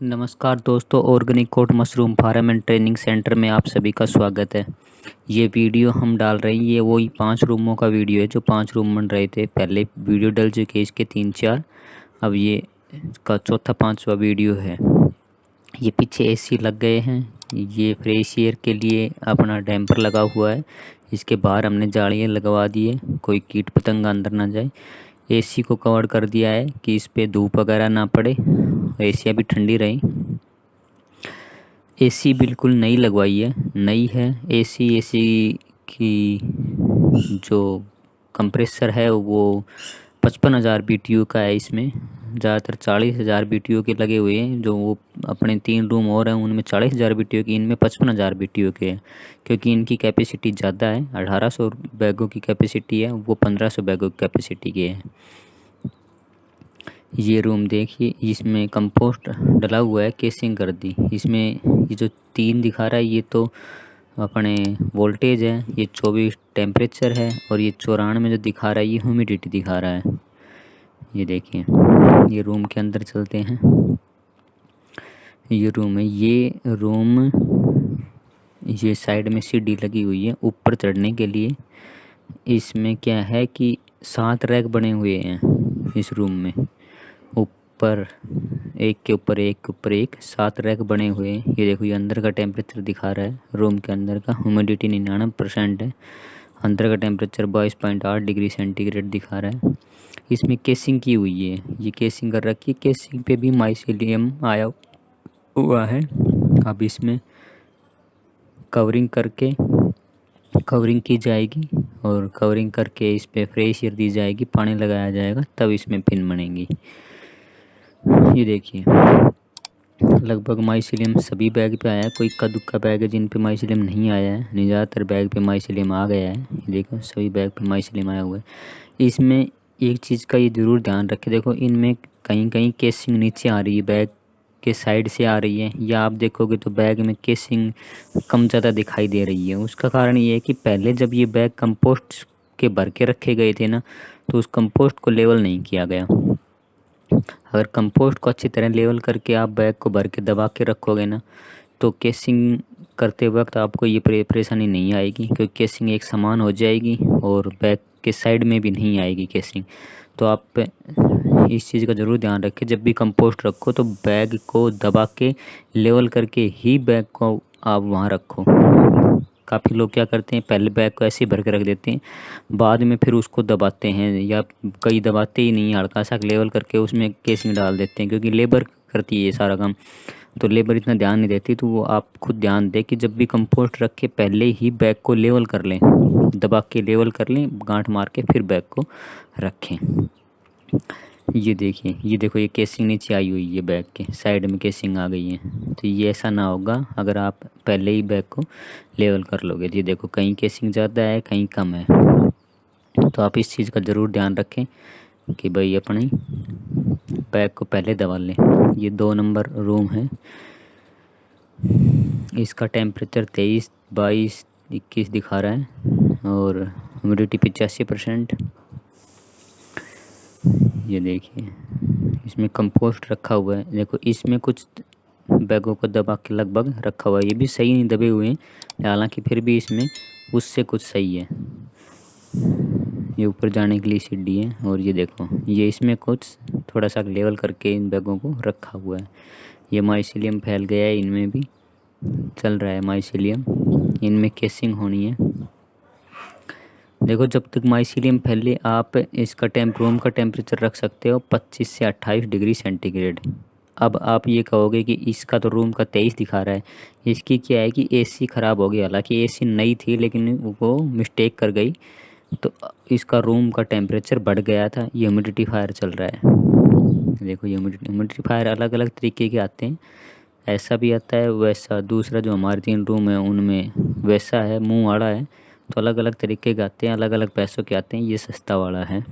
नमस्कार दोस्तों, ऑर्गेनिक कोट mushroom farm and training centre में आप सभी का स्वागत है। ये वीडियो हम डाल रहे हैं, ये वही 5 रूमों का वीडियो है जो 5 रूम बन रहे थे। पहले वीडियो डल चुके इसके 3-4, अब ये का चौथा 5वां वीडियो है। ये पीछे एसी लग गए हैं, ये फ्रेश एयर के लिए अपना डैम्पर लगा हुआ है। इसके बाहर हमने जालियाँ लगवा दी है, कोई कीट पतंग अंदर ना जाए। एसी को कवर कर दिया है कि इस पे धूप वगैरह ना पड़े, एसियाँ भी ठंडी रही। एसी बिल्कुल नई लगवाई है, नई है एसी की जो कंप्रेसर है वो 55,000 BTU का है। इसमें ज़्यादातर 40,000 BTU के लगे हुए हैं। जो वो अपने 3 रूम और हैं उनमें 40,000 BTU की, इनमें 55,000 BTU के हैं, क्योंकि इनकी कैपेसिटी ज़्यादा है। 1800 बैगों की कैपेसिटी है, वो 1500 बैगों की कैपेसिटी के हैं। ये रूम देखिए, इसमें कंपोस्ट डला हुआ है, केसिंग कर दी। इसमें ये जो 3 दिखा रहा है ये तो अपने वोल्टेज है, ये 24 टेम्परेचर है, और ये 94 में जो दिखा रहा है ये ह्यूमिडिटी दिखा रहा है। ये देखिए, ये रूम के अंदर चलते हैं। ये रूम है, ये रूम, ये साइड में सीढ़ी लगी हुई है ऊपर चढ़ने के लिए। इसमें क्या है कि 7 रैक बने हुए हैं इस रूम में, ऊपर एक के ऊपर एक के ऊपर एक 7 रैक बने हुए हैं। ये देखो, ये अंदर का टेम्परेचर दिखा रहा है। रूम के अंदर का ह्यूमिडिटी 99% है। अंदर का टेम्परेचर 22.8 डिग्री सेंटीग्रेड दिखा रहा है। इसमें केसिंग की हुई है, ये केसिंग कर रखी है। केसिंग पे भी माइसीलियम आया हुआ है। अब इसमें कवरिंग की जाएगी, और कवरिंग करके इस पर फ्रेश एयर दी जाएगी, पानी लगाया जाएगा, तब इसमें पिन बनेंगी। ये देखिए, लगभग माइसीलियम सभी बैग पे आया है। कोई इक्का दुक्का बैग है जिन पे माइसीलियम नहीं आया है, नहीं ज़्यादातर बैग पे माइसीलियम आ गया है। ये देखो, सभी बैग पे माइसीलियम आया हुआ है। इसमें एक चीज़ का ये ज़रूर ध्यान रखें, देखो इनमें कहीं कहीं केसिंग नीचे आ रही है, बैग के साइड से आ रही है, या आप देखोगे तो बैग में केसिंग कम ज़्यादा दिखाई दे रही है। उसका कारण ये है कि पहले जब ये बैग कंपोस्ट के भर के रखे गए थे ना, तो उस कंपोस्ट को लेवल नहीं किया गया। अगर कंपोस्ट को अच्छी तरह लेवल करके आप बैग को भर के दबा के रखोगे ना, तो केसिंग करते वक्त आपको ये परेशानी नहीं आएगी, क्योंकि केसिंग एक समान हो जाएगी और बैग के साइड में भी नहीं आएगी केसिंग। तो आप इस चीज़ का ज़रूर ध्यान रखें, जब भी कंपोस्ट रखो तो बैग को दबा के लेवल करके ही बैग को आप वहाँ रखो। काफ़ी लोग क्या करते हैं, पहले बैग को ऐसे ही भर के रख देते हैं, बाद में फिर उसको दबाते हैं, या कई दबाते ही नहीं, हल्का सा लेवल करके उसमें केसिंग डाल देते हैं, क्योंकि लेबर करती है ये सारा काम, तो लेबर इतना ध्यान नहीं देती। तो वो आप खुद ध्यान दें कि जब भी कंपोस्ट रखे पहले ही बैग को लेवल कर लें, दबा के लेवल कर लें, गांठ मार के फिर बैग को रखें। ये देखिए, ये देखो, ये केसिंग नीचे आई हुई है, बैग के साइड में केसिंग आ गई है। तो ये ऐसा ना होगा अगर आप पहले ही बैग को लेवल कर लोगे। ये देखो, कहीं केसिंग ज़्यादा है, कहीं कम है। तो आप इस चीज़ का ज़रूर ध्यान रखें कि भाई अपने बैग को पहले दबा लें। ये 2 नंबर रूम है, इसका टेम्परेचर 23, 22, 21 दिखा रहा है, और ह्यूमिडिटी 85%। ये देखिए, इसमें कंपोस्ट रखा हुआ है। देखो, इसमें कुछ बैगों को दबा के लगभग रखा हुआ है, ये भी सही नहीं दबे हुए हैं, हालांकि फिर भी इसमें उससे कुछ सही है। ये ऊपर जाने के लिए सीढ़ी है, और ये देखो, ये इसमें कुछ थोड़ा सा लेवल करके इन बैगों को रखा हुआ है। ये माइसीलियम फैल गया है, इनमें भी चल रहा है माइसीलियम, इनमें केसिंग होनी है। देखो, जब तक माइसीलियम फैले आप इसका रूम का टेम्परेचर रख सकते हो 25 से 28 डिग्री सेंटीग्रेड। अब आप ये कहोगे कि इसका तो रूम का 23 दिखा रहा है, इसकी क्या है कि एसी ख़राब हो गई। हालांकि एसी नई थी, लेकिन वो मिस्टेक कर गई, तो इसका रूम का टेम्परेचर बढ़ गया था। ये ह्यूमिडिफायर चल रहा है। देखो, ये ह्यूमिडिफायर अलग अलग तरीके के आते हैं, ऐसा भी आता है, वैसा दूसरा जो हमारे 3 रूम है उनमें वैसा है, मुंह वाला है। तो अलग अलग तरीके के आते हैं, अलग अलग पैसों के आते हैं। ये सस्ता वाला है,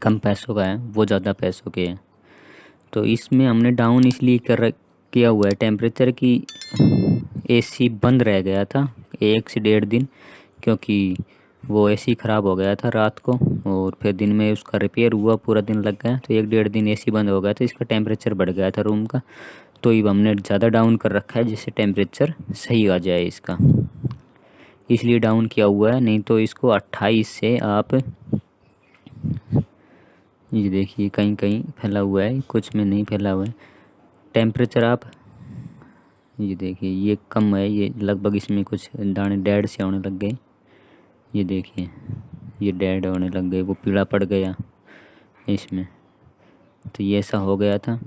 कम पैसों का है, वो ज़्यादा पैसों के हैं। तो इसमें हमने डाउन इसलिए किया हुआ है टेम्परेचर की एसी बंद रह गया था 1 से 1.5 दिन, क्योंकि वो एसी ख़राब हो गया था रात को, और फिर दिन में उसका रिपेयर हुआ, पूरा दिन लग गया, तो 1-1.5 दिन एसी बंद हो गया था, इसका टेम्परेचर बढ़ गया था रूम का। तो ये हमने ज़्यादा डाउन कर रखा है जिससे टेम्परेचर सही आ जाए इसका, इसलिए डाउन किया हुआ है। नहीं तो इसको 28 से आप, ये देखिए कहीं कहीं फैला हुआ है, कुछ में नहीं फैला हुआ है टेम्परेचर। आप ये देखिए ये कम है, ये लगभग इसमें कुछ दाने डेड से होने लग गए। ये देखिए ये डेड होने लग गए, वो पीला पड़ गया इसमें, तो ये ऐसा हो गया था।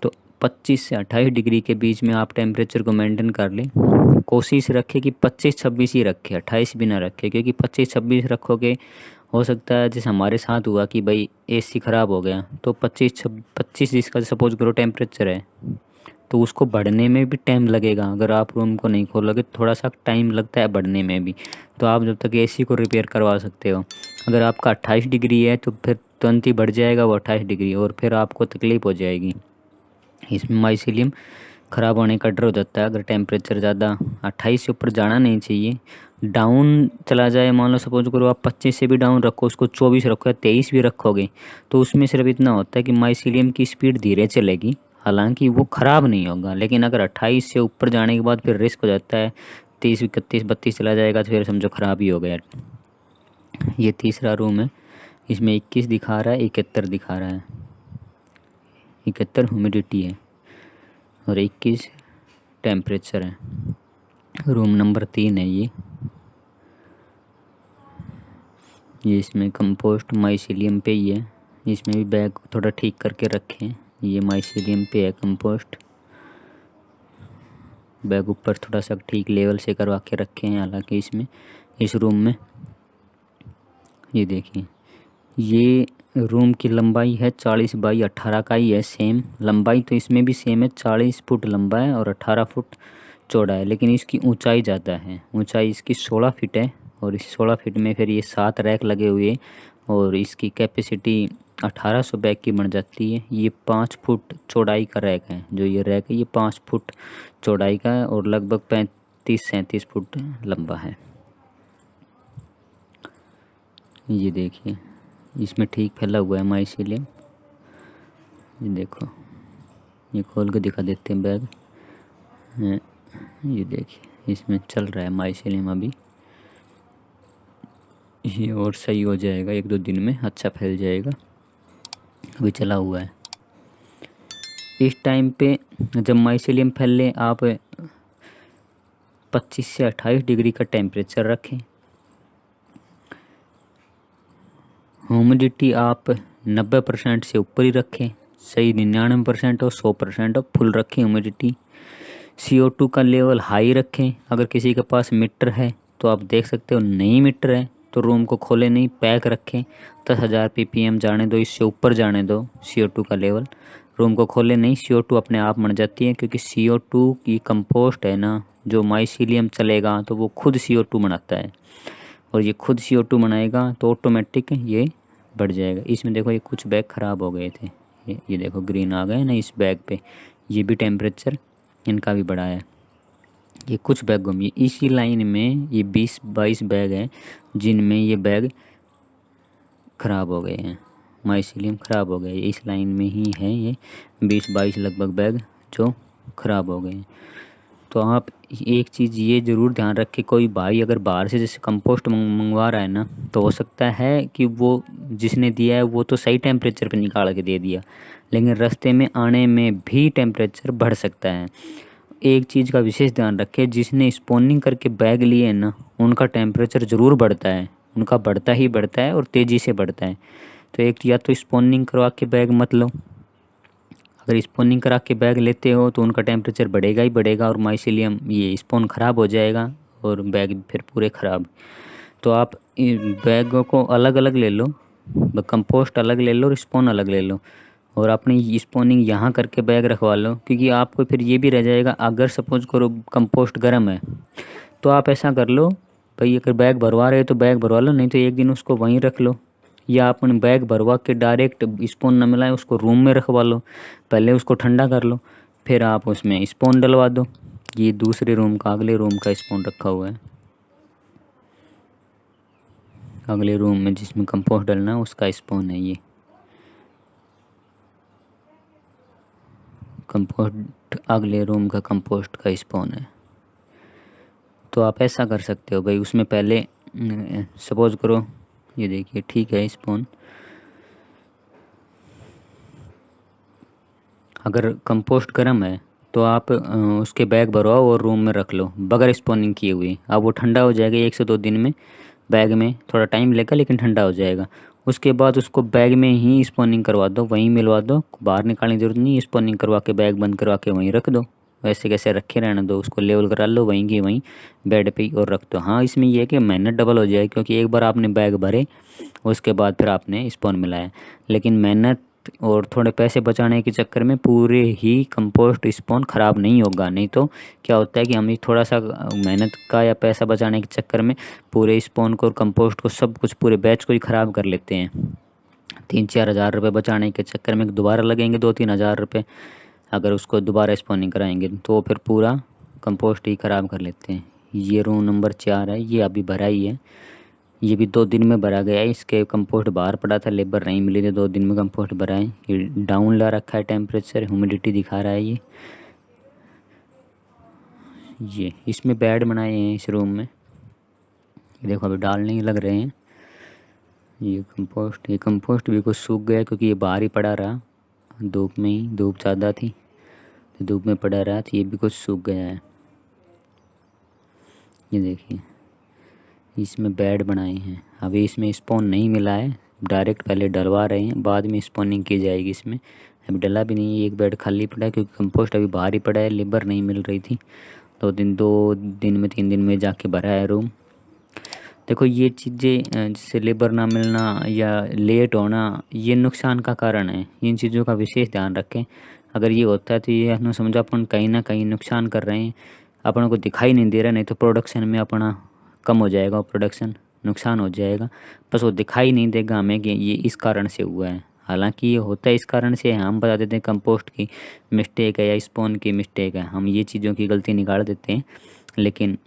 तो 25 से 28 डिग्री के बीच में आप टेम्परेचर को मेंटेन कर लें। कोशिश रखें कि 25-26 ही रखें, 28 भी ना रखें, क्योंकि 25-26 रखोगे हो सकता है जैसे हमारे साथ हुआ कि भाई एसी ख़राब हो गया, तो 25 जिसका सपोज करो टेम्परेचर है, तो उसको बढ़ने में भी टाइम लगेगा। अगर आप रूम को नहीं खोलोगे तो थोड़ा सा टाइम लगता है बढ़ने में भी, तो आप जब तक एसी को रिपेयर करवा सकते हो। अगर आपका 28 डिग्री है तो फिर तुरंत ही बढ़ जाएगा वो 28 डिग्री, और फिर आपको तकलीफ़ हो जाएगी। इसमें माइसीलियम ख़राब होने का डर हो जाता है। अगर टेम्परेचर ज़्यादा 28 से ऊपर जाना नहीं चाहिए, डाउन चला जाए, मान लो सपोज करो आप 25 से भी डाउन रखो, उसको 24 रखो या 23 भी रखोगे, तो उसमें सिर्फ इतना होता है कि माइसीलियम की स्पीड धीरे चलेगी, हालांकि वो ख़राब नहीं होगा। लेकिन अगर 28 से ऊपर जाने के बाद फिर रिस्क हो जाता है, 30, 31, 32 चला जाएगा तो फिर समझो ख़राब ही हो गया। ये तीसरा रूम है, इसमें 21 दिखा रहा है, 71 दिखा रहा है। 71 ह्यूमिडिटी है और 21 टेम्परेचर है। रूम नंबर 3 है ये इसमें कंपोस्ट माइसीलियम पे ही है। इसमें भी बैग थोड़ा ठीक करके रखें, ये माइसीलियम पे है कंपोस्ट। बैग ऊपर थोड़ा सा ठीक लेवल से करवा के रखे हैं। हालांकि इसमें इस रूम में ये देखिए, ये रूम की लंबाई है 40 बाई 18 का ही है, सेम लंबाई तो इसमें भी सेम है, 40 फुट लंबा है और 18 फुट चौड़ा है। लेकिन इसकी ऊंचाई ज़्यादा है, ऊंचाई इसकी 16 फीट है, और इस 16 फीट में फिर ये 7 रैक लगे हुए, और इसकी कैपेसिटी 1800 बैग की बन जाती है। ये 5 फुट चौड़ाई का रैक है, जो ये रैक है ये 5 फुट चौड़ाई का है और लगभग 35-37 फुट लंबा है। ये देखिए इसमें ठीक फैला हुआ है माइसीलियम। ये देखो, ये खोल के दिखा देते हैं बैग। ये देखिए इसमें चल रहा है माइसीलियम अभी, ये और सही हो जाएगा 1-2 दिन में, अच्छा फैल जाएगा। अभी चला हुआ है। इस टाइम पे जब माइसीलियम फैले, आप 25 से 28 डिग्री का टेम्परेचर रखें। ह्यूमिडिटी आप 90% से ऊपर ही रखें, सही 99% और 100% और फुल रखें ह्यूमिडिटी। CO2 का लेवल हाई रखें। अगर किसी के पास मीटर है तो आप देख सकते हो, नहीं मीटर है तो रूम को खोले नहीं, पैक रखें। 10,000 ppm जाने दो, इससे ऊपर जाने दो CO2 का लेवल। रूम को खोले नहीं, CO2 अपने आप मर जाती है, क्योंकि CO2 की कंपोस्ट है ना, जो माइसीलियम चलेगा तो वो खुद CO2 बनाता है, और ये खुद CO2 बनाएगा तो ऑटोमेटिक ये बढ़ जाएगा। इसमें देखो ये कुछ बैग ख़राब हो गए थे, ये देखो ग्रीन आ गए ना इस बैग पे, ये भी टेम्परेचर इनका भी बढ़ा है। ये कुछ बैग घूमिए इसी लाइन में, ये 20-22 बैग हैं जिनमें ये बैग ख़राब हो गए हैं, माइसीलियम ख़राब हो गए। इस लाइन में ही है ये 20-22 लगभग बैग जो ख़राब हो गए हैं। तो आप एक चीज़ ये ज़रूर ध्यान रखें, कोई भाई अगर बाहर से जैसे कंपोस्ट मंगवा रहा है ना, तो हो सकता है कि वो जिसने दिया है वो तो सही टेम्परेचर पे निकाल के दे दिया, लेकिन रास्ते में आने में भी टेम्परेचर बढ़ सकता है। एक चीज़ का विशेष ध्यान रखें, जिसने स्पॉनिंग करके बैग लिए हैं ना, उनका टेम्परेचर ज़रूर बढ़ता है, उनका बढ़ता ही बढ़ता है और तेज़ी से बढ़ता है। तो एक या तो स्पॉनिंग करवा के बैग मत लो, अगर स्पॉनिंग करा के बैग लेते हो तो उनका टेम्परेचर बढ़ेगा ही बढ़ेगा, और माइसीलियम ये स्पॉन ख़राब हो जाएगा और बैग फिर पूरे ख़राब। तो आप बैगों को अलग अलग ले लो, कंपोस्ट अलग ले लो और स्पॉन अलग ले लो, और अपनी स्पॉनिंग यहाँ करके बैग रखवा लो, क्योंकि आपको फिर ये भी रह जाएगा। अगर सपोज करो कंपोस्ट गर्म है तो आप ऐसा कर लो भाई, अगर बैग भरवा रहे हो तो बैग भरवा लो, नहीं तो एक दिन उसको वहीं रख लो, या अपन बैग भरवा के डायरेक्ट स्पॉन न मिलाए उसको रूम में रखवा लो, पहले उसको ठंडा कर लो, फिर आप उसमें स्पॉन डलवा दो। ये दूसरे रूम का, अगले रूम का स्पॉन रखा हुआ है, अगले रूम में जिसमें कंपोस्ट डलना है उसका स्पॉन है ये। कंपोस्ट अगले रूम का कंपोस्ट का स्पॉन है। तो आप ऐसा कर सकते हो भाई, उसमें पहले सपोज करो ये देखिए ठीक है स्पॉन। अगर कंपोस्ट गर्म है तो आप उसके बैग भरवाओ और रूम में रख लो बगैर स्पॉनिंग किए हुए। अब वो ठंडा हो जाएगा 1 से 2 दिन में, बैग में थोड़ा टाइम लगेगा लेकिन ठंडा हो जाएगा। उसके बाद उसको बैग में ही स्पॉनिंग करवा दो, वहीं मिलवा दो, बाहर निकालने की ज़रूरत नहीं। स्पॉनिंग करवा के बैग बंद करवा के वहीं रख दो, वैसे कैसे रखे रहने दो, उसको लेवल करा लो वहीं की वहीं बेड पे ही और रख दो। हाँ इसमें यह है कि मेहनत डबल हो जाए, क्योंकि एक बार आपने बैग भरे उसके बाद फिर आपने स्पॉन मिलाया, लेकिन मेहनत और थोड़े पैसे बचाने के चक्कर में पूरे ही कंपोस्ट स्पॉन ख़राब नहीं होगा। नहीं तो क्या होता है कि हम थोड़ा सा मेहनत का या पैसा बचाने के चक्कर में पूरे स्पॉन को और कंपोस्ट को सब कुछ पूरे बैच को ही ख़राब कर लेते हैं। 3-4 हज़ार रुपये बचाने के चक्कर में दोबारा लगेंगे 2-3 हज़ार रुपये। अगर उसको दोबारा स्पॉनिंग कराएंगे तो फिर पूरा कंपोस्ट ही ख़राब कर लेते हैं। ये रूम नंबर 4 है, ये अभी भरा ही है, ये भी 2 दिन में भरा गया है। इसके कंपोस्ट बाहर पड़ा था, लेबर नहीं मिली थी, 2 दिन में कंपोस्ट भरा है। ये डाउन ला रखा है टेम्परेचर, ह्यूमिडिटी दिखा रहा है ये इसमें बेड बनाए हैं इस रूम में, ये देखो अभी डालने ही लग रहे हैं। ये कंपोस्ट भी कुछ सूख गया क्योंकि ये बाहर ही पड़ा रहा धूप में ही, धूप ज़्यादा थी तो धूप में पड़ा रहा, तो ये भी कुछ सूख गया है। ये देखिए इसमें बेड बनाए हैं, अभी इसमें स्पॉन नहीं मिला है, डायरेक्ट पहले डलवा रहे हैं, बाद में स्पॉनिंग की जाएगी। इसमें अभी डला भी नहीं है, एक बेड खाली पड़ा है क्योंकि कंपोस्ट अभी बाहर ही पड़ा है, लेबर नहीं मिल रही थी। 2 दिन में 3 दिन में जाके भरा है रूम। देखो ये चीज़ें जैसे लेबर ना मिलना या लेट होना ये नुकसान का कारण है, इन चीज़ों का विशेष ध्यान रखें। अगर ये होता है तो ये अपना समझो अपन कहीं ना कहीं नुकसान कर रहे हैं, अपन को दिखाई नहीं दे रहा, नहीं तो प्रोडक्शन में अपना कम हो जाएगा, प्रोडक्शन नुकसान हो जाएगा, बस वो दिखाई नहीं देगा हमें कि ये इस कारण से हुआ है। हालांकि ये होता है इस कारण से, हम बता देते हैं कंपोस्ट की मिस्टेक है या स्पॉन की मिस्टेक है, हम ये चीज़ों की गलती निकाल देते हैं, लेकिन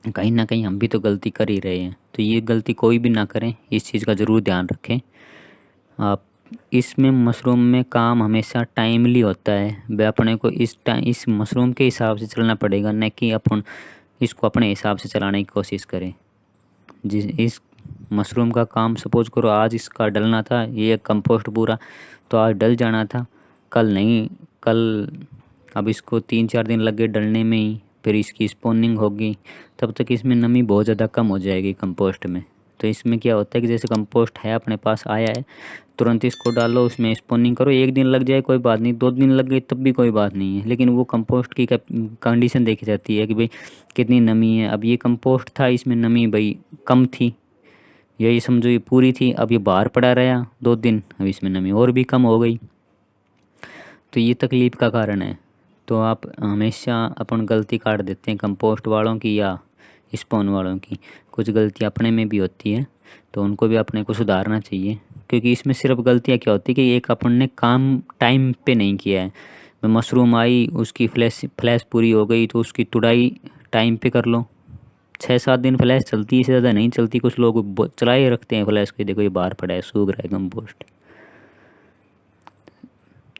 कहीं ना कहीं हम भी तो गलती कर ही रहे हैं। तो ये गलती कोई भी ना करें, इस चीज़ का ज़रूर ध्यान रखें आप। इसमें मशरूम में काम हमेशा टाइमली होता है, वह अपने को इस मशरूम के हिसाब से चलना पड़ेगा, न कि अपन इसको अपने हिसाब से चलाने की कोशिश करें। इस मशरूम का काम सपोज करो आज इसका डलना था, ये कंपोस्ट पूरा तो आज डल जाना था, कल नहीं, कल अब इसको 3-4 दिन लगे डलने में ही, फिर इसकी स्पॉनिंग होगी, तब तक इसमें नमी बहुत ज़्यादा कम हो जाएगी कंपोस्ट में। तो इसमें क्या होता है कि जैसे कंपोस्ट है अपने पास आया है, तुरंत इसको डालो, उसमें स्पॉनिंग करो, 1 दिन लग जाए कोई बात नहीं, 2 दिन लग गए तब भी कोई बात नहीं है, लेकिन वो कंपोस्ट की कंडीशन देखी जाती है कि भाई कितनी नमी है। अब ये कंपोस्ट था, इसमें नमी भाई कम थी, यही समझो ये पूरी थी, अब ये बाहर पड़ा रहा 2 दिन, अब इसमें नमी और भी कम हो गई, तो ये तकलीफ़ का कारण है। तो आप हमेशा अपन गलती काट देते हैं कंपोस्ट वालों की या स्पॉन वालों की, कुछ गलती अपने में भी होती है, तो उनको भी अपने को सुधारना चाहिए। क्योंकि इसमें सिर्फ गलतियाँ क्या होती है कि एक अपन ने काम टाइम पे नहीं किया है। मशरूम आई, उसकी फ्लैश पूरी हो गई तो उसकी तुड़ाई टाइम पे कर लो। 6-7 दिन फ्लैश चलती है, इससे ज़्यादा नहीं चलती, कुछ लोग चलाए रखते हैं फ्लैश को, देखो ये बाहर पड़ा है, सूख रहा है कंपोस्ट।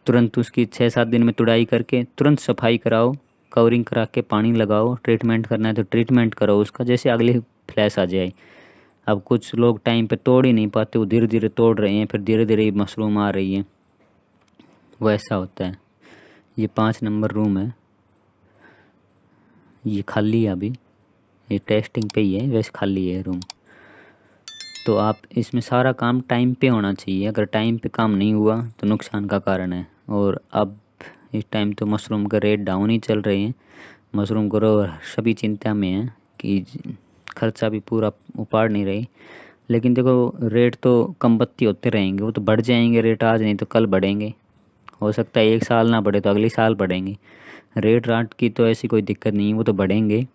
तुरंत उसकी 6-7 दिन में तुड़ाई करके तुरंत सफाई कराओ, कवरिंग करा के पानी लगाओ, ट्रीटमेंट करना है तो ट्रीटमेंट करो उसका, जैसे अगले फ्लैश आ जाए। अब कुछ लोग टाइम पे तोड़ ही नहीं पाते, वो धीरे धीरे तोड़ रहे हैं, फिर धीरे धीरे मशरूम आ रही है, वो ऐसा होता है। ये 5 नंबर रूम है, ये खाली है अभी, ये टेस्टिंग पे ही है, वैसे खाली है रूम। तो आप इसमें सारा काम टाइम पे होना चाहिए, अगर टाइम पे काम नहीं हुआ तो नुकसान का कारण है। और अब इस टाइम तो मशरूम का रेट डाउन ही चल रहे हैं, मशरूम ग्रो सभी चिंता में है कि खर्चा भी पूरा उपाड़ नहीं रही, लेकिन देखो रेट तो कम बत्ती होते रहेंगे, वो तो बढ़ जाएंगे रेट, आज नहीं तो कल बढ़ेंगे, हो सकता है 1 साल ना बढ़े तो अगले साल बढ़ेंगे। रेट राट की तो ऐसी कोई दिक्कत नहीं है, वो तो बढ़ेंगे।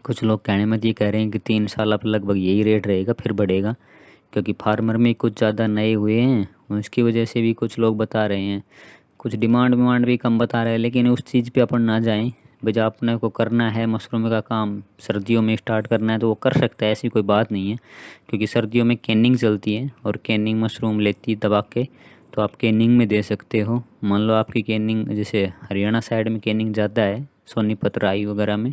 कुछ लोग कहने में ये कह रहे हैं कि 3 साल अब लगभग यही रेट रहेगा फिर बढ़ेगा, क्योंकि फार्मर में कुछ ज़्यादा नए हुए हैं, उसकी वजह से भी कुछ लोग बता रहे हैं, कुछ डिमांड भी कम बता रहे हैं। लेकिन उस चीज़ पे अपन ना जाएं, भाई अपने को करना है मशरूम का काम, सर्दियों में स्टार्ट करना है तो वो कर सकता है, ऐसी कोई बात नहीं है, क्योंकि सर्दियों में कैनिंग चलती है और कैनिंग मशरूम लेती है दबा के, तो आप कैनिंग में दे सकते हो। मान लो आपकी कैनिंग जैसे हरियाणा साइड में कैनिंग ज़्यादा है, सोनीपत राई वगैरह में,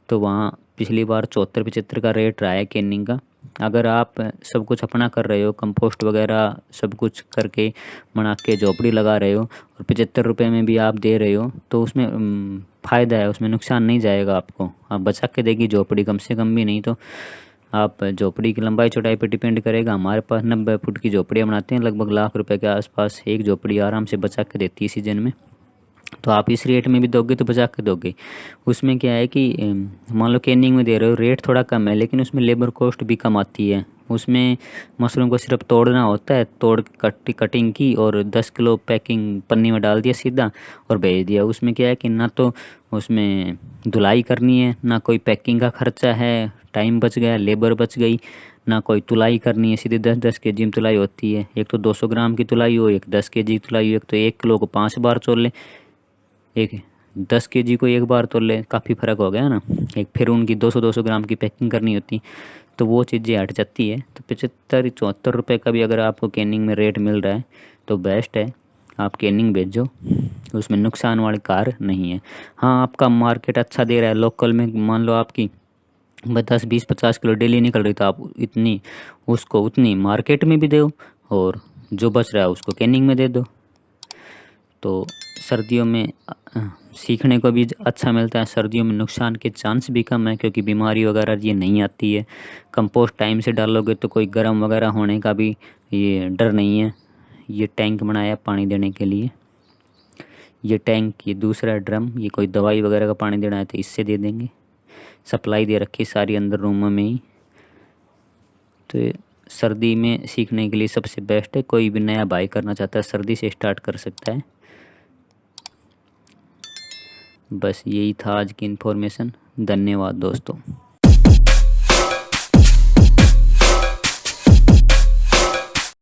तो वहाँ पिछली बार 74-75 का रेट रहा है कैनिंग का। अगर आप सब कुछ अपना कर रहे हो, कंपोस्ट वगैरह सब कुछ करके बना के झोपड़ी लगा रहे हो और 75 रुपये में भी आप दे रहे हो, तो उसमें फ़ायदा है, उसमें नुकसान नहीं जाएगा आपको। आप बचा के देगी झोपड़ी, कम से कम भी नहीं तो। आप झोपड़ी की लंबाई चौड़ाई पर डिपेंड करेगा। हमारे पास 90 फुट की झोपड़ियाँ बनाते हैं, लगभग लाख रुपए के आसपास एक झोपड़ी आराम से बचा के देती है सीजन में। तो आप इस रेट में भी दोगे तो बचा के दोगे। उसमें क्या है कि मान लो कैनिंग में दे रहे हो, रेट थोड़ा कम है, लेकिन उसमें लेबर कॉस्ट भी कम आती है। उसमें मशरूम को सिर्फ तोड़ना होता है, तोड़ कटिंग की और 10 किलो पैकिंग पन्नी में डाल दिया सीधा और भेज दिया। उसमें क्या है कि ना तो उसमें धुलाई करनी है, ना कोई पैकिंग का खर्चा है, टाइम बच गया, लेबर बच गई, ना कोई तुलाई करनी है। सीधे 10-10 केजी में तुलाई होती है। एक तो 200 ग्राम की तुलाई हो, एक 10 केजी की तुलाई हो, एक तो 1 किलो को 5 बार तोड़ ले, एक 10 केजी को एक बार तोड़ ले, काफ़ी फ़र्क हो गया ना। एक फिर उनकी 200-200 ग्राम की पैकिंग करनी होती, तो वो चीज़ें हट जाती है। तो 75-74 रुपये का भी अगर आपको कैनिंग में रेट मिल रहा है तो बेस्ट है, आप कैनिंग भेजो, उसमें नुकसान वाली कार नहीं है। हाँ, आपका मार्केट अच्छा दे रहा है लोकल में, मान लो आपकी 10-20-50 किलो डेली निकल रही, तो आप इतनी उसको उतनी मार्केट में भी दो और जो बच रहा है उसको कैनिंग में दे दो। तो सर्दियों में सीखने को भी अच्छा मिलता है, सर्दियों में नुकसान के चांस भी कम है क्योंकि बीमारी वगैरह ये नहीं आती है। कंपोस्ट टाइम से डालोगे तो कोई गर्म वगैरह होने का भी ये डर नहीं है। ये टैंक बनाया पानी देने के लिए, ये टैंक, ये दूसरा ड्रम, ये कोई दवाई वगैरह का पानी देना है तो इससे दे देंगे। सप्लाई दे रखी सारी अंदर रूमों में ही। तो ये सर्दी में सीखने के लिए सबसे बेस्ट है। कोई भी नया भाई करना चाहता है सर्दी से स्टार्ट कर सकता है। बस यही था आज की इन्फॉर्मेशन। धन्यवाद दोस्तों।